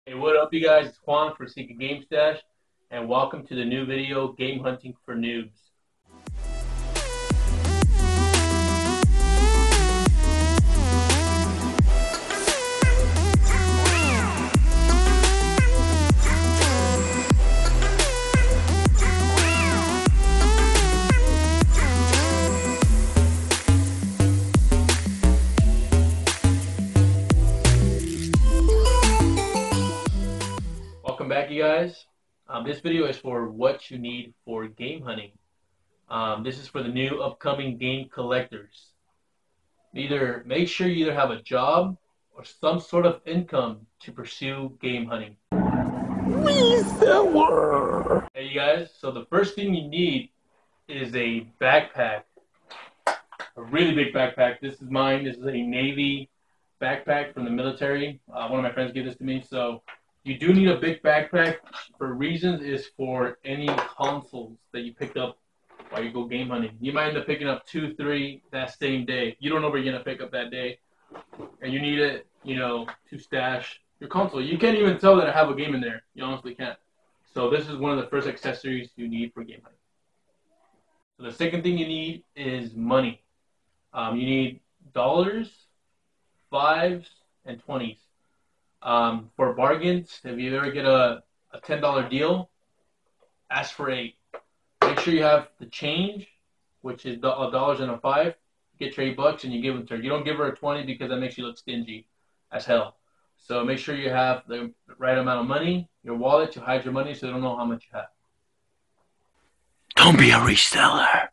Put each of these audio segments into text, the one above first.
Hey, what up, you guys? It's Juan for Seeker Game Stash, and welcome to the new video, Game Hunting for Noobs. Welcome back, you guys. This video is for what you need for game hunting. This is for the new upcoming game collectors. Make sure you either have a job or some sort of income to pursue game hunting. Reseller. Hey, you guys. So the first thing you need is a backpack, a really big backpack. This is mine. This is a Navy backpack from the military. One of my friends gave this to me. So you do need a big backpack. For reasons is for any consoles that you pick up while you go game hunting. You might end up picking up 2, 3 that same day. You don't know where you're gonna pick up that day, and you need it, to stash your console. You can't even tell that I have a game in there. You honestly can't. So this is one of the first accessories you need for game hunting. So the second thing you need is money. You need dollars, fives, and 20s. For bargains, if you ever get a $10 deal, ask for 8. Make sure you have the change, which is $1 and a 5. Get your $8 and you give them to her. You don't give her a 20 because that makes you look stingy as hell. So make sure you have the right amount of money, your wallet to hide your money so they don't know how much you have. Don't be a reseller.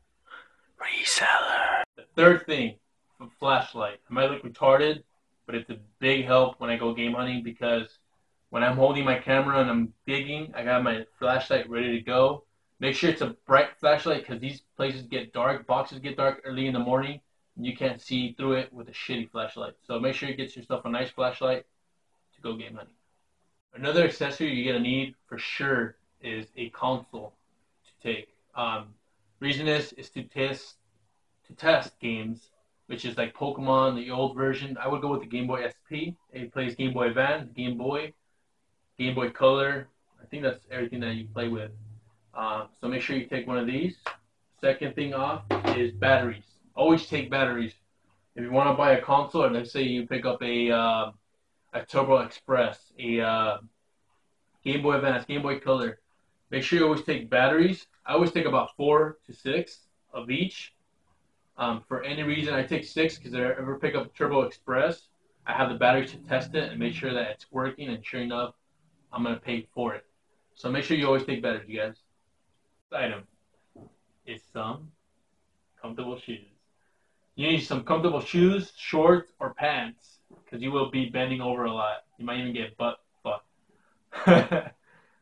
Reseller. The third thing, a flashlight. I might look retarded, but it's a big help when I go game hunting because when I'm holding my camera and I'm digging, I got my flashlight ready to go. Make sure it's a bright flashlight because these places get dark, boxes get dark early in the morning, and you can't see through it with a shitty flashlight. So make sure you get yourself a nice flashlight to go game hunting. Another accessory you're going to need for sure is a console to take. Reason is to test games, which is like Pokemon, the old version. I would go with the Game Boy SP. It plays Game Boy Advance, Game Boy Color. I think that's everything that you play with. So make sure you take one of these. Second thing off is batteries. Always take batteries. If you want to buy a console, or let's say you pick up a Turbo Express, a Game Boy Advance, Game Boy Color, make sure you always take batteries. I always take about 4 to 6 of each. For any reason, I take 6 because if I ever pick up a Turbo Express, I have the batteries to test it and make sure that it's working, and sure enough, I'm going to pay for it. So make sure you always take batteries, you guys. Next item is some comfortable shoes. You need some comfortable shoes, shorts, or pants because you will be bending over a lot. You might even get butt fucked.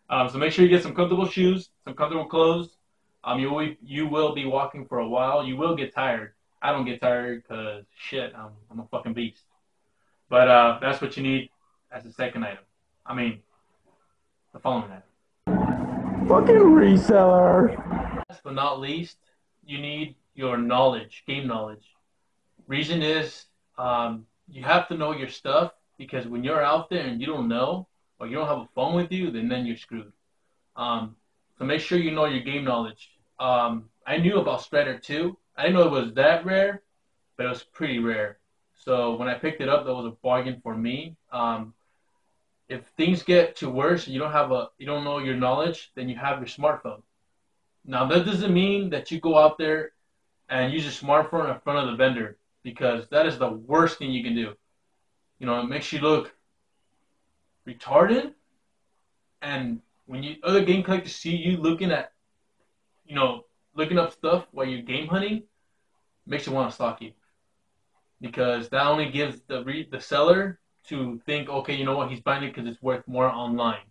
So make sure you get some comfortable shoes, some comfortable clothes. You will be walking for a while. You will get tired. I don't get tired because shit, I'm a fucking beast. But that's what you need as the second item. The following item. Fucking reseller. Last but not least, you need your knowledge, game knowledge. Reason is you have to know your stuff because when you're out there and you don't know or you don't have a phone with you, then you're screwed. So make sure you know your game knowledge. I knew about Strider 2. I didn't know it was that rare, but it was pretty rare. So when I picked it up, that was a bargain for me. If things get to worse and you don't know your knowledge, then you have your smartphone. Now that doesn't mean that you go out there and use your smartphone in front of the vendor because that is the worst thing you can do. It makes you look retarded, and when other game collectors see you looking up stuff while you're game hunting, it makes you want to stalk you because that only gives the seller to think, okay, you know what, he's buying it because it's worth more online.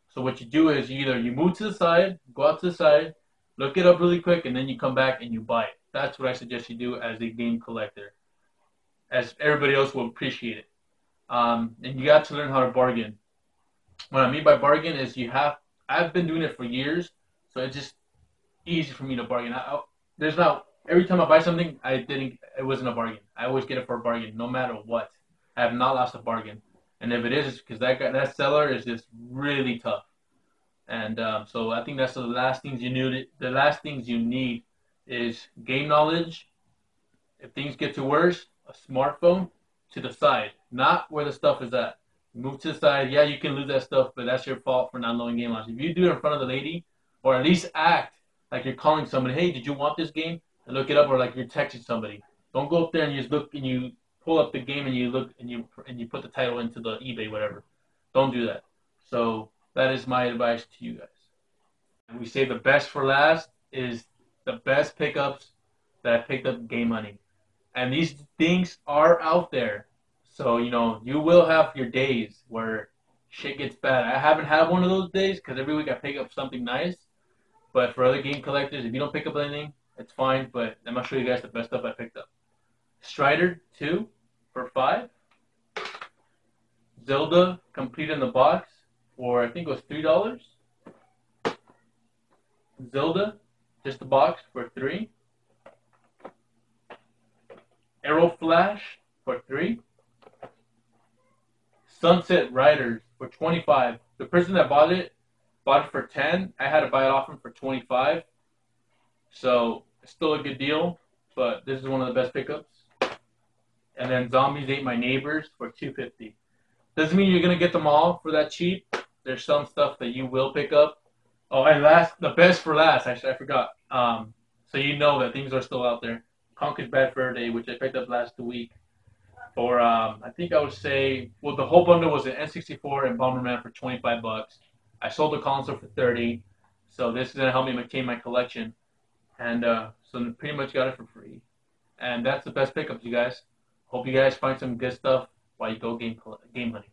So what you do is you move to the side, go out to the side, look it up really quick, and then you come back and you buy it. That's what I suggest you do as a game collector, as everybody else will appreciate it. And you got to learn how to bargain. What I mean by bargain is I've been doing it for years, so it's just easy for me to bargain. Every time I buy something, it wasn't a bargain. I always get it for a bargain, no matter what. I have not lost a bargain. And if it is, it's because that seller is just really tough. And so I think that's the last things you need. The last things you need is game knowledge. If things get to worse, a smartphone to the side, not where the stuff is at. Move to the side. Yeah, you can lose that stuff, but that's your fault for not knowing game knowledge. If you do it in front of the lady, or at least act like you're calling somebody, hey, did you want this game? And look it up, or like you're texting somebody. Don't go up there and you just look and you pull up the game and you look and you put the title into the eBay, whatever. Don't do that. So that is my advice to you guys. And we say the best for last is the best pickups that I picked up game money. And these things are out there. So, you will have your days where shit gets bad. I haven't had one of those days because every week I pick up something nice. But for other game collectors, if you don't pick up anything, it's fine. But I'm going to show you guys the best stuff I picked up. Strider 2 for $5. Zelda complete in the box for, I think it was $3. Zelda, just the box for $3. Arrow Flash for $3. Sunset Riders for $25. The person that bought it for $10. I had to buy it off him for $25. So it's still a good deal, but this is one of the best pickups. And then Zombies Ate My Neighbors for $2.50. Doesn't mean you're gonna get them all for that cheap. There's some stuff that you will pick up. Oh, and the best for last. Actually, I forgot. So you know that things are still out there. Conker's Bad Fur Day, which I picked up last week. For I think I would say, well, the whole bundle was an N64 and Bomberman for $25. I sold the console for $30. So this is gonna help me maintain my collection. And so pretty much got it for free. And that's the best pickups, you guys. Hope you guys find some good stuff while you go game hunting.